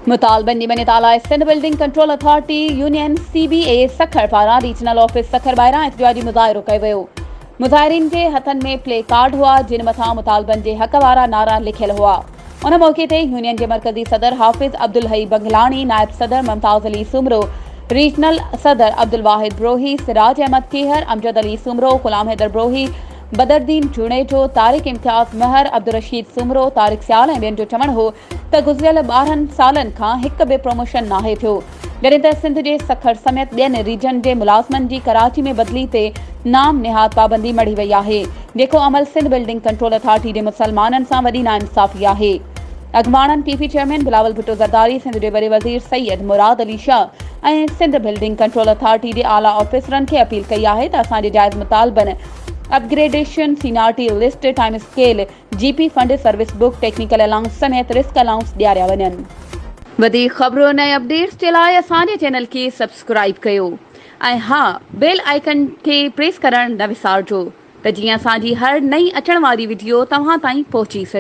मुतालबन निमने ताला Sindh building control authority union CBA Sukkur पारां रीजनल ऑफिस सखर ॿाहिरां एहतजाजी मुज़ाहिरो कयो वियो। मुज़ाहिरीन जे हथनि में प्ले कार्ड हुआ जिन मथां मुतालबन जे हक़ वारा नारा लिखियल हुआ। उन मौके ते यूनियन के मरकज़ी सदर हाफ़िज़ अब्दुल हई बंगलानी, नायब सदर मुमताज़ अली सुमरो, रीजनल सदर अब्दुल वाहिद ब्रोही, सिराज अहमद केहर, अमजद अली सुमरो, गुलाम हैदर ब्रोही, बदरदीन जुनेजो, तारिक इम्तियाज़ महर, अब्दुल रशीद सुमरो, तारिक सियाल ऐं ॿियनि जो चवणु हो त गुज़िरियल 12 सालनि खां हिकु बि प्रमोशन नाहे थियो, जॾहिं त सिंध जे सखर समेत ॿियनि रीजन जे मुलाज़मनि जी कराची में बदिली ते नाम निहाद पाबंदी मढ़ी वई आहे, जेको अमल सिंध बिल्डिंग कंट्रोल अथॉरिटी जे मुसलमाननि सां वॾी नाइंसाफ़ी आहे। अॻवाणनि PP चेयरमैन बिलावल भुट्टो ज़रदारी, सिंध जे वॾे वज़ीर सैयद मुराद अली शाह ऐं सिंध बिल्डिंग कंट्रोल अथॉरिटी जे आला ऑफिसरनि खे अपील कई आहे त असांजे जाइज़ मुतालबनि upgradation, seniority list, time scale, GP fund, service book, technical allowance समेत रिस्क अलाउंस ॾियारिया वञनि। वधीक ख़बरुनि ऐं अपडेट्स जे लाइ असांजे चैनल खे सब्सक्राइब कयो ऐं हा, बेल आइकन खे प्रेस करणु न विसारिजो त जीअं असांजी हर नई अचण वारी वीडियो तव्हां ताईं पहुची सघे।